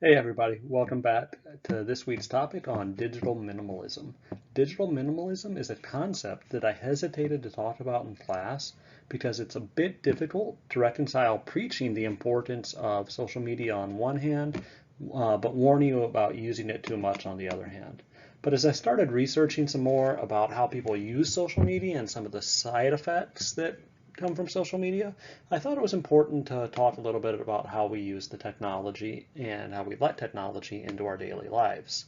Hey everybody, welcome back to this week's topic on digital minimalism. Digital minimalism is a concept that I hesitated to talk about in class because it's a bit difficult to reconcile preaching the importance of social media on one hand, but warning you about using it too much on the other hand. But as I started researching some more about how people use social media and some of the side effects that come from social media, I thought it was important to talk a little bit about how we use the technology and how we let technology into our daily lives.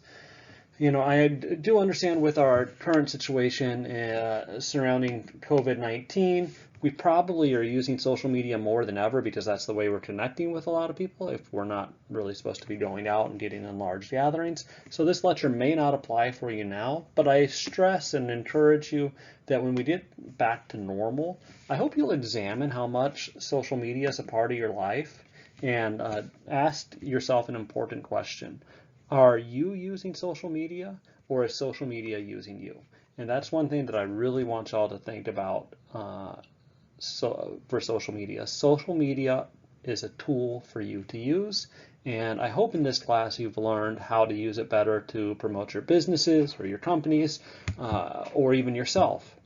I do understand with our current situation surrounding COVID-19, we probably are using social media more than ever because that's the way we're connecting with a lot of people if we're not really supposed to be going out and getting in large gatherings. So this lecture may not apply for you now, but I stress and encourage you that when we get back to normal, I hope you'll examine how much social media is a part of your life and ask yourself an important question. Are you using social media or is social media using you? And that's one thing that I really want y'all to think about for social media. Social media is a tool for you to use. And I hope in this class you've learned how to use it better to promote your businesses or your companies or even yourself.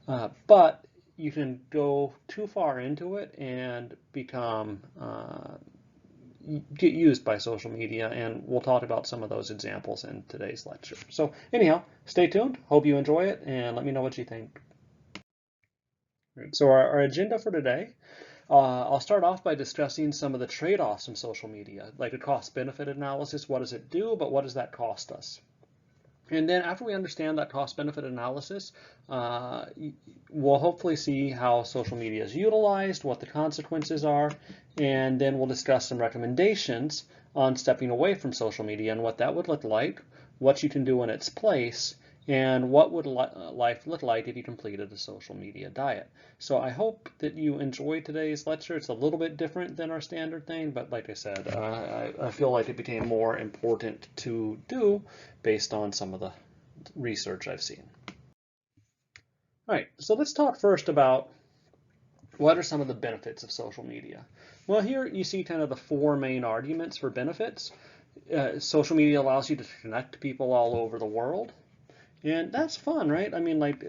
But you can go too far into it and get used by social media, and we'll talk about some of those examples in today's lecture. So anyhow, stay tuned. Hope you enjoy it, and let me know what you think. Right, so our agenda for today, I'll start off by discussing some of the trade-offs in social media, like a cost-benefit analysis. What does it do, but what does that cost us? And then after we understand that cost-benefit analysis, we'll hopefully see how social media is utilized, what the consequences are, and then we'll discuss some recommendations on stepping away from social media and what that would look like, what you can do in its place, and what would life look like if you completed a social media diet. So I hope that you enjoyed today's lecture. It's a little bit different than our standard thing, but like I said, I feel like it became more important to do based on some of the research I've seen. All right, so let's talk first about what are some of the benefits of social media. Well, here you see kind of the four main arguments for benefits. Social media allows you to connect to people all over the world. And that's fun, right? I mean, like,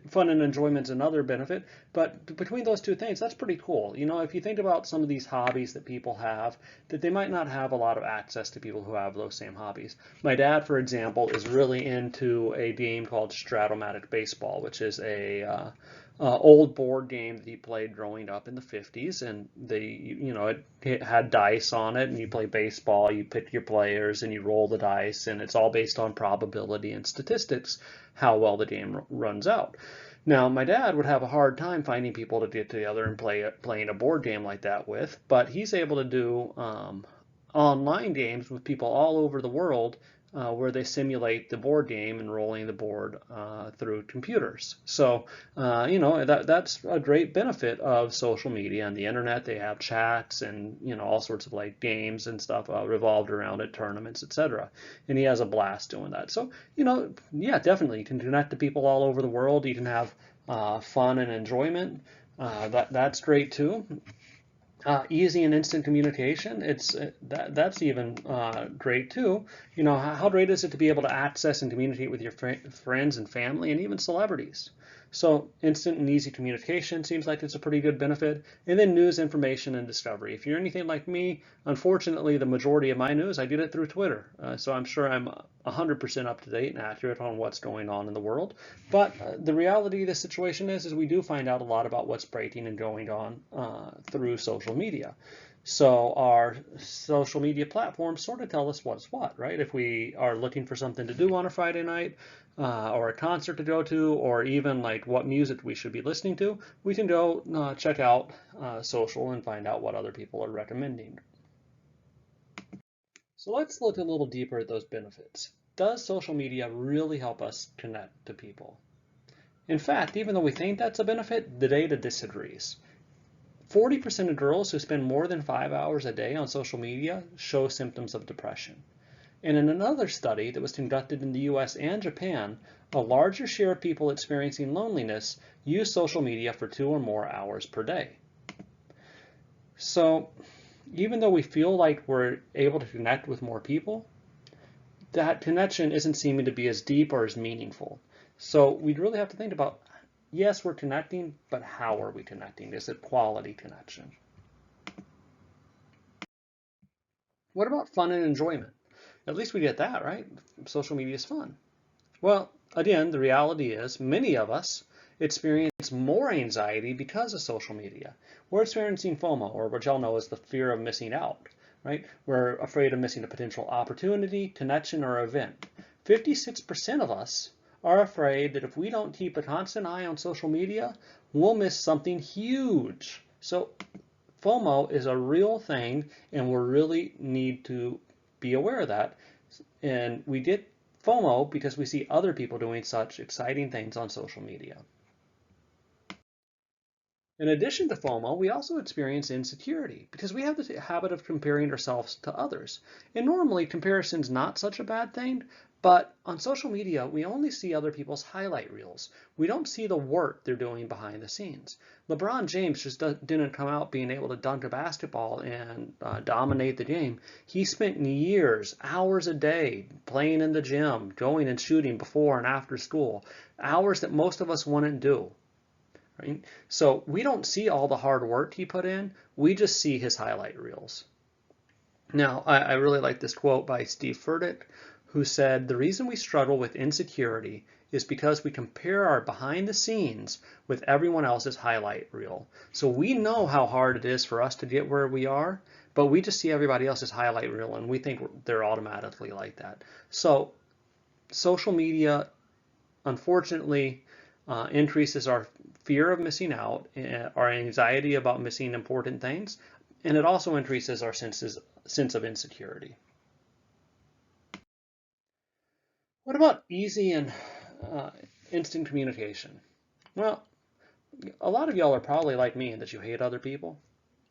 fun and enjoyment's another benefit, but between those two things, that's pretty cool. If you think about some of these hobbies that people have, that they might not have a lot of access to people who have those same hobbies. My dad, for example, is really into a game called Stratomatic Baseball, which is a old board game that he played growing up in the 50s, and it had dice on it, and you play baseball, you pick your players, and you roll the dice, and it's all based on probability and statistics, how well the game runs out. Now, my dad would have a hard time finding people to get together and playing a board game like that with, but he's able to do online games with people all over the world where they simulate the board game and rolling the board through computers. So, that's a great benefit of social media and the internet. They have chats and, all sorts of like games and stuff revolved around it, tournaments, etc. And he has a blast doing that. So, yeah, definitely. You can connect to people all over the world. You can have fun and enjoyment. That's great too. Easy and instant communication, that's even great too. How great is it to be able to access and communicate with your friends and family and even celebrities? So instant and easy communication seems like it's a pretty good benefit. And then news, information, and discovery. If you're anything like me, unfortunately, the majority of my news, I get it through Twitter. So I'm sure I'm 100% up to date and accurate on what's going on in the world. But the reality of the situation is we do find out a lot about what's breaking and going on through social media. So our social media platforms sort of tell us what's what, right? If we are looking for something to do on a Friday night, or a concert to go to, or even like what music we should be listening to, we can go check out social and find out what other people are recommending. So let's look a little deeper at those benefits. Does social media really help us connect to people? In fact, even though we think that's a benefit, the data disagrees. 40% of girls who spend more than 5 hours a day on social media show symptoms of depression. And in another study that was conducted in the US and Japan, a larger share of people experiencing loneliness use social media for 2 or more hours per day. So, even though we feel like we're able to connect with more people, that connection isn't seeming to be as deep or as meaningful. So we'd really have to think about, yes, we're connecting, but how are we connecting? Is it quality connection? What about fun and enjoyment? At least we get that, right? Social media is fun. Well, again, the reality is many of us experience more anxiety because of social media. We're experiencing FOMO, or what y'all know as the fear of missing out, right? We're afraid of missing a potential opportunity, connection, or event. 56% of us are afraid that if we don't keep a constant eye on social media, we'll miss something huge. So FOMO is a real thing, and we really need to be aware of that. And we get FOMO because we see other people doing such exciting things on social media. In addition to FOMO, we also experience insecurity because we have the habit of comparing ourselves to others. And normally, comparison's not such a bad thing, but on social media, we only see other people's highlight reels. We don't see the work they're doing behind the scenes. LeBron James just didn't come out being able to dunk a basketball and dominate the game. He spent years, hours a day, playing in the gym, going and shooting before and after school, hours that most of us wouldn't do. Right? So we don't see all the hard work he put in, we just see his highlight reels. Now, I really like this quote by Steve Furtick, who said, "The reason we struggle with insecurity is because we compare our behind the scenes with everyone else's highlight reel. So we know how hard it is for us to get where we are, but we just see everybody else's highlight reel and we think they're automatically like that." So social media, unfortunately, increases our fear of missing out, our anxiety about missing important things, and it also increases our sense of insecurity. What about easy and instant communication? Well, a lot of y'all are probably like me in that you hate other people.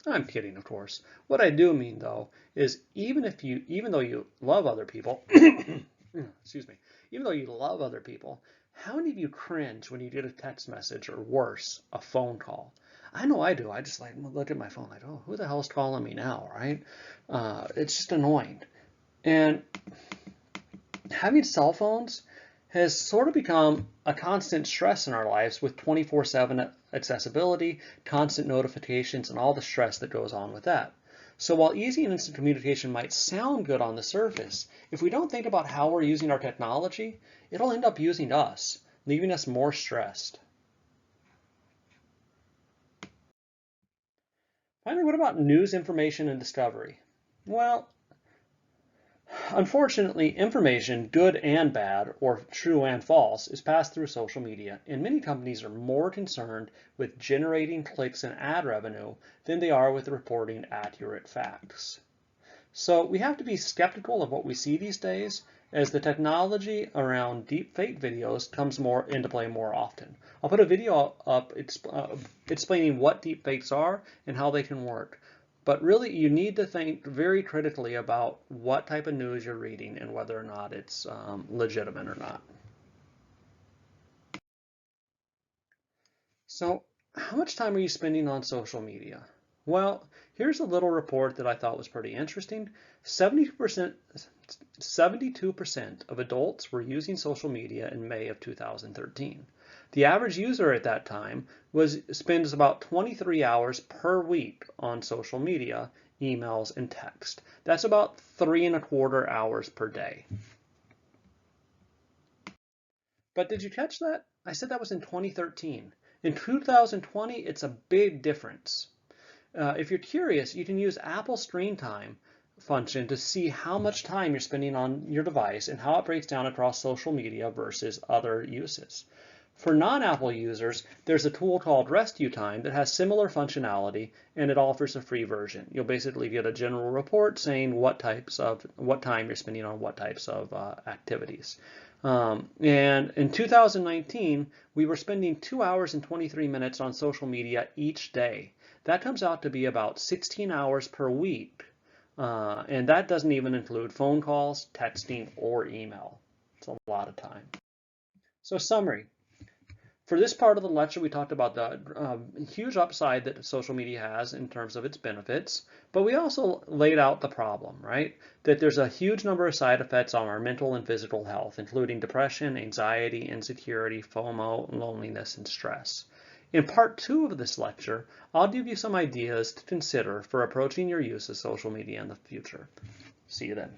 I'm kidding, of course. What I do mean, though, is even though you love other people, excuse me, even though you love other people, how many of you cringe when you get a text message or worse, a phone call? I know I do. I just like look at my phone like, oh, who the hell's calling me now, right? It's just annoying. And having cell phones has sort of become a constant stress in our lives with 24/7 accessibility, constant notifications, and all the stress that goes on with that. So while easy and instant communication might sound good on the surface, if we don't think about how we're using our technology, it'll end up using us, leaving us more stressed. Finally, what about news, information, and discovery? Well, unfortunately, information, good and bad, or true and false, is passed through social media, and many companies are more concerned with generating clicks and ad revenue than they are with reporting accurate facts. So we have to be skeptical of what we see these days as the technology around deepfake videos comes more into play more often. I'll put a video up explaining what deepfakes are and how they can work. But really, you need to think very critically about what type of news you're reading and whether or not it's legitimate or not. So, how much time are you spending on social media? Well, here's a little report that I thought was pretty interesting. 72% of adults were using social media in May of 2013. The average user at that time spends about 23 hours per week on social media, emails, and text. That's about 3.25 hours per day. But did you catch that? I said that was in 2013. In 2020, it's a big difference. If you're curious, you can use Apple Screen Time function to see how much time you're spending on your device and how it breaks down across social media versus other uses. For non-Apple users, there's a tool called Rescue Time that has similar functionality, and it offers a free version. You'll basically get a general report saying what time you're spending on what types of activities. And in 2019, we were spending 2 hours and 23 minutes on social media each day. That comes out to be about 16 hours per week. And that doesn't even include phone calls, texting, or email. It's a lot of time. So summary. For this part of the lecture, we talked about the huge upside that social media has in terms of its benefits, but we also laid out the problem, right? That there's a huge number of side effects on our mental and physical health, including depression, anxiety, insecurity, FOMO, loneliness, and stress. In part 2 of this lecture, I'll give you some ideas to consider for approaching your use of social media in the future. See you then.